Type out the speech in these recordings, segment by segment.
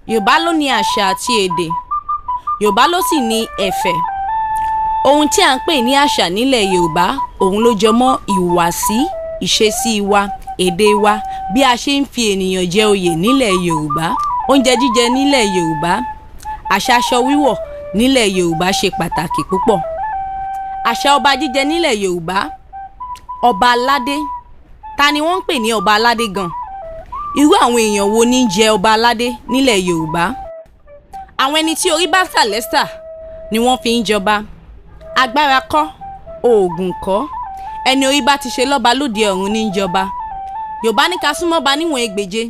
Yorùbá ló ní àṣà àti èdè. Yorùbá ló sì ní ẹ̀fẹ̀. Ohun tí à ń pè ní àṣà nílẹ̀ Yorùbá, òun ló jọ mọ́ ìhùwàsí, ìṣesí wa, èdè wa, bí a ṣe ń fi ènìyàn jẹ oyè nílẹ̀ Yorùbá, oúnjẹ jíjẹ nílẹ̀ Yorùbá, àṣà aṣọ wíwọ̀ nílẹ̀ Yorùbá ṣe pàtàkì púpọ̀. Àṣà ọba jíjẹ nílẹ̀ Yorùbá, ọba aládé. Ta ni wọ́n ń pè ní ọba aládé gan? Irú àwọn èèyàn wo ní jẹ ọba aládé nílẹ̀ Yorùbá? Àwọn ẹni tí orí bá sà lẹ́sà ni wọ́n fi ń jọba. Agbára kọ́, oògùn kọ́, ẹni orí bá ti ṣe lọ́ba lóde ọ̀run ní jọba. Yorùbá ní ká súnmọ́ ba níwọ̀n ẹgbèje,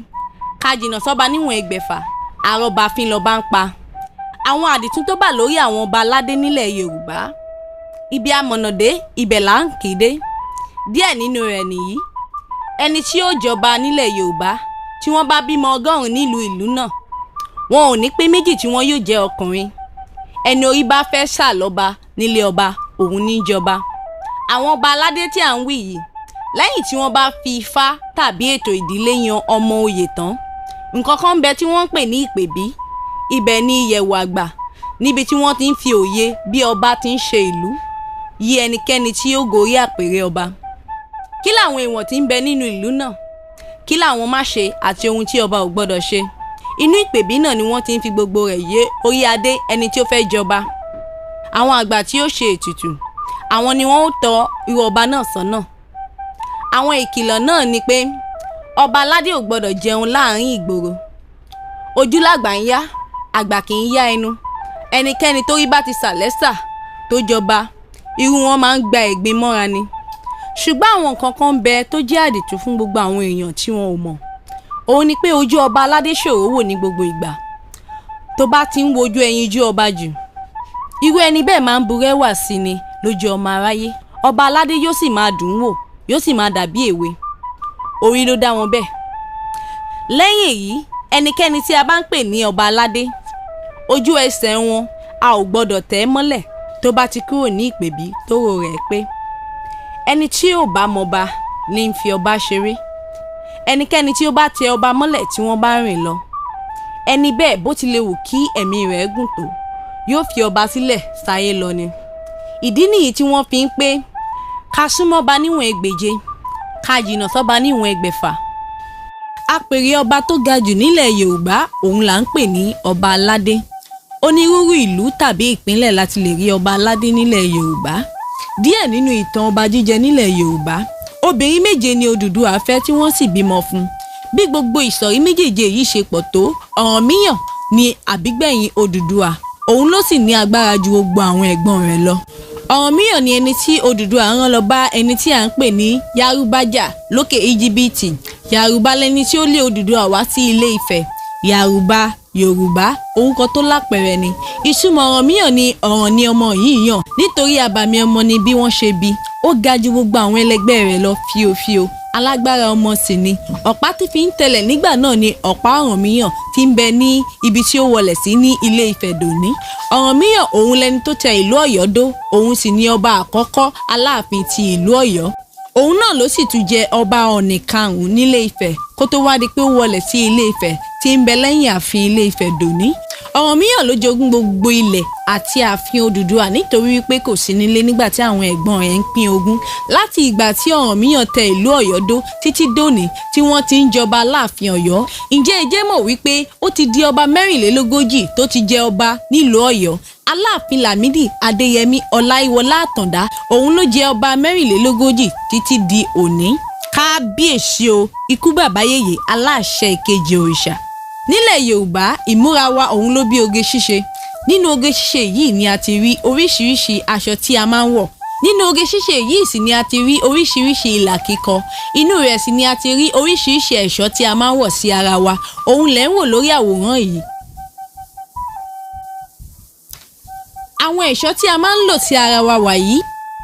ká jìnnà sọ́ba níwọ̀n ẹgbẹ̀fà, àrọ́bà fín lọ́ba ń pa. Àwọn àdìtún tó bà lórí àwọn ọba aládé nílẹ̀ Yorùbá, ibi amọ̀nàdé ibẹ̀ là ń kéde. Díẹ̀ nínú rẹ̀ nìyí. Ẹni tí ó jọba nílẹ̀ Yorùbá, tí wọ́n bá bímọ 100 nílùú ìlú náà, wọn ò ní pé méjì tí wọ́n yóò jẹ́ ọkùnrin. Ẹni orí bá fẹ́ sà lọ́ba nílé ọba, òun ní jọba. Àwọn ọba aládé tí à ń wí yìí, lẹ́yìn tí wọ́n bá fi ifá tàbí ètò ìdílé yan ọmọ oyè tán, nǹkan kan ń bẹ tí wọ́n ń pè ní ìpèbí. Ibẹ̀ ni ìyẹ̀wò àgbà, níbi tí wọ́n ti ń fi òye bí ọba ti ń ṣe ìlú yí ẹnikẹ́ni tí ó gorí àpèrè ọba. Kí làwọn èèwọ̀ tí ń bẹ nínú ìlú náà? Kí làwọn má ṣe àti ohun tí ọba ò gbọ́dọ̀ ṣe? Inú ìpèbí náà ni wọ́n ti ń fi gbogbo rẹ̀ yé orí adé ẹni tí ó fẹ́ jọba. Àwọn àgbà tí ó ṣe ètùtù, àwọn ni wọ́n ó tọ́ irú ọba náà sọ́nà. Àwọn ìkìlọ̀ náà ni pé ọba aládé ò gbọ́dọ̀ jẹun láàrin ìgboro. Ojú làgbà ń yá, àgbà kì í yá ẹnu. Ẹnikẹ́ni tó rí bá ti sà lẹ́sà tó jọba, irú wọn máa ń gba ẹ̀gbin mọ́ra ni. Ṣùgbọ́n àwọn nǹkan kan ń bẹ tó jẹ́ àdìtú fún gbogbo àwọn èèyàn tí wọn ò mọ̀. Òun ni pé ojú ọba aládé ṣòro wò ní gbogbo ìgbà. Tó bá ti ń wojú ẹyinjú ọba jù, irú ẹni bẹ́ẹ̀ máa ń burẹ́wà sí ni lójú ọmọ aráyé. Ọba aládé yóò sì máa dùn wò, yóò sì máa dàbí èwe. Orí ló dá wọn bẹ́ẹ̀. Lẹ́yìn èyí, ẹnikẹ́ni tí a bá ń pè ní ọba aládé, ojú ẹsẹ̀ wọn a ò gbọ́dọ̀ tẹ̀ mọ́lẹ̀ tó bá ti kúrò ní ìpèbí tó rò rẹ̀ pé. Ẹni tí ò bá mọba ní ń fi ọba ṣeré. Ẹnikẹ́ni tí ó bá tẹ ọba mọ́lẹ̀ tí wọ́n bá rìn lọ, ẹni bẹ́ẹ̀ bó ti lè wù kí ẹ̀mí rẹ̀ gùn tó, yóò fi ọba sílẹ̀ sáyé lọ ni. Ìdí nìyí tí wọ́n fi ń pé ká súnmọ́ ba níwọ̀n ẹgbèje, ká jìnnà sọ́ba níwọ̀n ẹgbẹ̀fà. Àpèrè ọba tó ga jù nílẹ̀ Yorùbá, òun là ń pè ní ọba aládé. Onírúurú ìlú tàbí ìpínlẹ̀ láti lè rí ọba aládé nílẹ̀ Yorùbá. Díẹ̀ nínú ìtàn ọba jíjẹ nílẹ̀ Yorùbá, obìnrin 7 ni Odùduwà fẹ́ tí wọ́n sì bímọ fún. Bí gbogbo ìsọ̀rí méjèèjì yìí ṣe pọ̀ tó, Ọ̀rànmíyàn ni àbígbẹ̀yìn Odùduwà, òun ló sì ní agbára ju gbogbo àwọn ẹ̀gbọ́n rẹ̀ lọ. Ọ̀rànmíyàn ni ẹni tí Odùduwà rán lọ bá ẹni tí à ń pè ní Yarúbájà lókè Íjíbítì. Yarúbá lẹni tí ó lé Odùduwà wá sí Ilé Ifẹ̀. Yarúbá, Yorùbá, orúkọ tó lápẹẹrẹ ni. Ìtumọ̀ Ọ̀rànmíyàn ni ọ̀ràn ni ọmọ yìí yàn, nítorí àbàmì ọmọ ni bí wọ́n ṣe bí. Ó ga ju gbogbo àwọn ẹlẹgbẹ́ rẹ̀ lọ fíofío, alágbára ọmọ sì ni. Ọ̀pá tí fi ń tẹ̀lẹ̀ nígbà náà ni ọ̀pá Ọ̀rànmíyàn tí ń bẹ ní ibi tí ó wọlẹ̀ sí ní Ilé Ifẹ̀ dòní. Ọ̀rànmíyàn òun lẹni tó tẹ ìlú Ọ̀yọ́ dó, òun sì ni ọba àkọ́kọ́ Aláàfin ti ìlú Ọ̀yọ́. Òun náà ló sì tún jẹ ọba Ọ̀ọ̀nì karùn-ún nílé Ifẹ̀ kó tó wá di pé ó wọlẹ̀ sí Ilé Ifẹ̀ tí ń bẹ lẹ́yìn ààfin Ilé Ifẹ̀ dòní. Ọ̀rànmíyàn ló jogún gbogbo ilẹ̀ àti ààfin Odùduwà nítorí wípé kò sí nílé nígbà tí àwọn ẹ̀gbọ́n rẹ̀ ń pín ogún. Láti ìgbà tí Ọ̀rànmíyàn tẹ ìlú Ọ̀yọ́ dó títí dòní tí wọ́n ti ń jọba láàfin Ọ̀yọ́. Ǹjẹ́ ẹ jẹ́ mọ̀ wípé ó ti di ọba 44 tó ti jẹ ọba nílùú Ọ̀yọ́? Aláàfin Lámídì Adéyẹmí Ọláyíwọlá Àtàndá, òun ló jẹ ọba 44 títí di òní. Kábíyèsí o, ikú bàbá yèyé aláṣẹ ìkejì òrìṣà. Nílẹ̀ Yorùbá, ìmúra wa òun ló bí oge ṣíṣe. Nínú oge ṣíṣe yìí ni a ti rí oríṣiríṣi aṣọ tí a máa ń wọ̀. Nínú oge ṣíṣe yìí sì ni a ti rí oríṣiríṣi ìlà kíkọ. Inú rẹ̀ sì ni a ti rí oríṣiríṣi ẹ̀ṣọ́ tí a máa ń wọ̀ sí ara wa. Òun lẹ̀ ń wò lórí àwòrán yìí. Àwọn ẹ̀ṣọ́ tí a máa ń lò sí ara wa wàyí,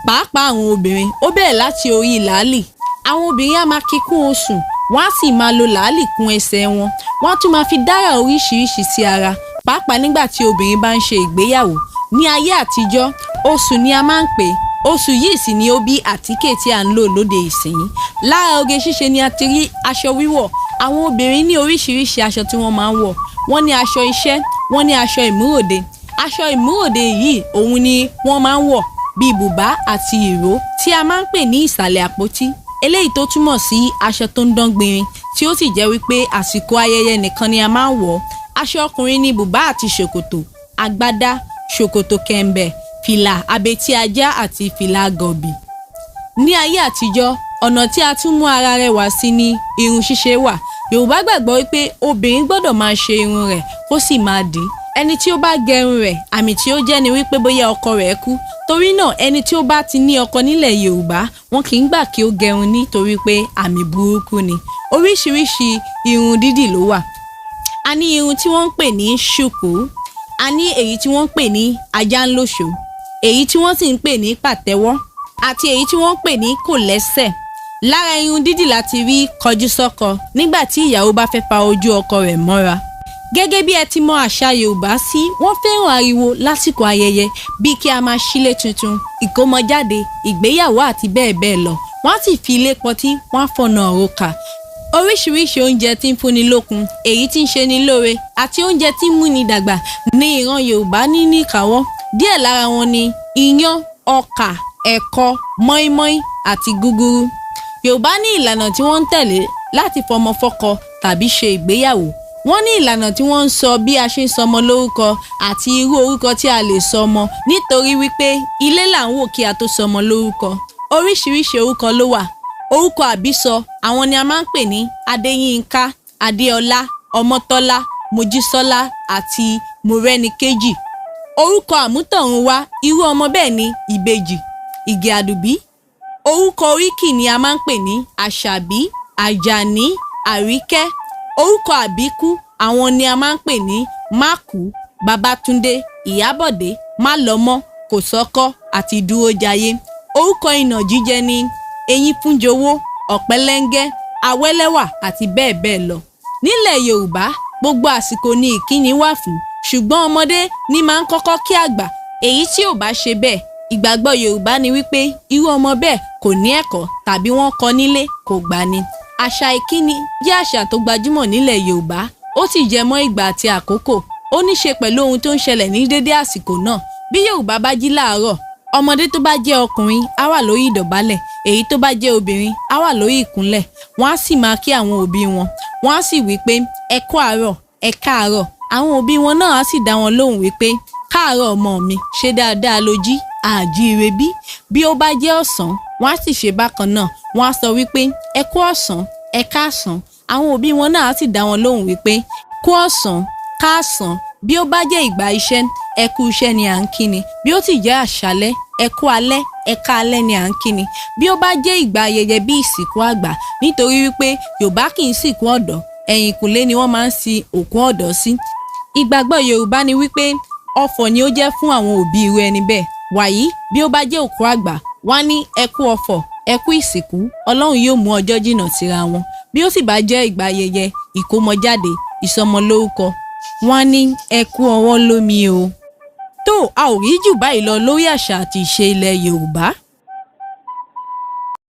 pàápàá àwọn obìnrin, ó bẹ̀rẹ̀ láti orí làálì. Àwọn obìnrin á máa kíkún osùn, wọ́n á sì máa lo làálì kún ẹsẹ̀ wọn. Wọ́n á tún máa fi dára oríṣiríṣi sí ara, pàápàá nígbà tí obìnrin bá ń ṣe ìgbéyàwó. Ní ayé àtijọ́, osùn ni a máa ń pè. Oṣù yìí sì ni ó bí àtíkè tí à ń lò lóde ìsìn. Lára oge ṣíṣe ni a ti rí aṣọ wíwọ̀. Àwọn obìnrin ní oríṣiríṣi aṣọ tí wọ́n máa ń wọ̀. wọ́n ní aṣọ iṣẹ́, wọ́n ní aṣọ ìmúròde. Aṣọ ìmúròde yìí òun ni wọ́n máa ń wọ̀ bíi bùbá àti ìró tí a máa ń pè ní ìsàlẹ̀ àpótí, eléyìí tó túmọ̀ sí aṣọ tó ń dán gbinrin tí ó sì jẹ́ wípé àsìkò ayẹyẹ nìkan ni a máa ń wọ̀. Aṣọ ọkùnrin ni bùbá àti ṣòkòtò, agbádá, ṣòkòtò kẹ̀m̀bẹ̀, fìlà abetí ajá àti fìlà gọ̀bì. Ní ayé àtijọ́, ọ̀nà tí a tún mú ara rẹwà sí ni irun ṣíṣe wà. Yorùbá gbàgbọ́ wípé obìnrin gbọ́dọ̀ máa ṣe irun rẹ̀ kó sì máa dì í. Ẹni tí ó bá gẹrun rẹ̀, àmì tí ó jẹ́ ni wípé bóyá ọkọ rẹ̀ kú. Torí náà ẹni tí ó bá ti ní ọkọ nílẹ̀ Yorùbá, wọn kì í gbà kí ó gẹrun nítorí pé àmì burúkú ni. Oríṣiríṣi irun dídì ló wà. A ní irun tí wọ́n ń pè ní ṣùkú, a ní èyí tí wọ́n ń pè ní ajánlóṣó, èyí tí wọ́n sì ń pè ní pàtẹ́wọ́, àti èyí tí wọ́n ń pè ní kòlẹ́sẹ̀. Lára irun dídì láti rí kọjúsọ́kọ nígbà tí ìyàwó bá fẹ́ fa ojú ọkọ rẹ̀ mọ́ra. Gẹ́gẹ́ bí ẹ ti mọ àṣà Yorùbá sí, wọ́n fẹ́ràn ariwo lásìkò ayẹyẹ bíi kí a máa ṣílé tuntun, ìkómọjáde, ìgbéyàwó àti bẹ́ẹ̀ bẹ́ẹ̀ lọ. Wọ́n á sì fi ilé pọtí, wọ́n á fọ̀nà òrùka. Oríṣiríṣi oúnjẹ tí ń fúnni lókun, èyí tí ń ṣe ni lóore àti oúnjẹ tí ń múni dàgbà ní ìran Yorùbá ní níkàáwọ́. Díẹ̀ lára wọn ni iyán, ọkà, ẹ̀kọ, mọ́ínmọ́ín àti gúgúrú. Yorùbá ní ìlànà tí wọ́n ń tẹ̀lé láti fọmọ fọ́kọ tàbí ṣe ìgbéyàwó. Wọ́n ní ìlànà tí wọ́n ń sọ bí a ṣe ń sọmọ lórúkọ àti irú orúkọ tí a lè sọ ọmọ, nítorí wípé ilé là ń wò kí a tó sọmọ lórúkọ. Oríṣiríṣi orúkọ ló wà. Orúkọ àbísọ àwọn ni a máa ń pè ní Adéyínká, Adéọlá, Ọmọ́tọ́lá, Mojísọ́lá àti Mọ́rẹ́níkejì. Orúkọ àmútọ̀runwá irú ọmọ bẹ́ẹ̀ ni Ìbejì, Ìgè Àdùbí. Orúkọ oríkì ni a máa ń pè ní Àṣàbí, Àjàní, Àríkẹ́. Orúkọ àbíkú àwọn ni a máa ń pè ní Mákù, Babátúndé, Ìyábọ̀dé, Málọmọ́, Kòsọ́kọ́ àti Dúrójayé. Orúkọ ìnàjíjẹ ni Eyínfúnjowó, Ọ̀pẹ́lẹ́ngẹ́, Awẹ́lẹ́wà àti bẹ́ẹ̀ bẹ́ẹ̀ lọ. Nílẹ̀ Yorùbá, gbogbo àsìkò ni ìkíni wà fún, ṣùgbọ́n ọmọdé ní máa ń kọ́kọ́ kí àgbà. Èyí tí ò bá ṣe bẹ́ẹ̀, ìgbàgbọ́ Yorùbá ni wípé irú ọmọ bẹ́ẹ̀ kò ní ẹ̀kọ́ tàbí wọ́n kọ́ nílé kò gbà ni. Àṣà ìkíni jẹ́ àṣà tó gbajúmọ̀ nílẹ̀ Yorùbá, ó sì jẹ mọ́ ìgbà àti àkókò. Ó ní ṣe pẹ̀lú ohun tó ń ṣẹlẹ̀ ní dédé àsìkò náà. Bí Yorùbá bá jí láàárọ̀, ọmọdé tó bá jẹ́ ọkùnrin á wà lórí ìdọ̀bálẹ̀, èyí tó bá jẹ́ obìnrin á wà lórí ìkúnlẹ̀. Wọ́n á sì máa kí àwọn òbí wọn. Wọ́n á sì wí pé ẹ kú àárọ̀, ẹ káàárọ̀. Àwọn òbí wọn náà á sì dá wọn lóhùn wípé káàárọ̀ ọmọ mi, ṣe dáadáa ló jí, àjíire bí. Bí ó bá jẹ́ ọ̀sán, wọ́n á sì ṣe bákan náà. Wọ́n á sọ wípé ẹ kú ọ̀sán, ẹ káàsán. Àwọn òbí wọn náà á sì dá wọn lóhùn wípé kú ọ̀sán, káàsán. Bí ó bá jẹ́ ìgbà iṣẹ́, ẹ kú iṣẹ́ ni à ń kíni. Bí ó sì jẹ́ àṣálẹ́, ẹ kú alẹ́, ẹ káalẹ́ ni à ń kíni. Bí ó bá jẹ́ ìgbà ayẹyẹ bí ìsìnkú àgbà, nítorí wípé Yorùbá kì í sìnkú ọ̀dọ́, ẹ̀yìnkùlé ni wọ́n máa ń sin òkú ọ̀dọ́ sí. Ìgbàgbọ́ Yorùbá ni wípé ọ̀fọ̀ ni ó jẹ́ fún àwọn òbí irú ẹni bẹ́ẹ̀. Wàyí, bí ó bá jẹ́ òkú àgbà, wọ́n á ní ẹ kú ọ̀fọ̀, ẹ kú ìsìnkú, Ọlọ́run yóò mú ọjọ́ jìnnà síra wọn. Bí ó sì bá jẹ́ ìgbà ayẹyẹ ìkómọjáde, ìsọmọlórúkọ, wọ́n á ní ẹ kú ọwọ́ lómi o. Tó a ò rí jù báyìí lọ lórí àṣà àti ìṣe ilẹ̀ Yorùbá.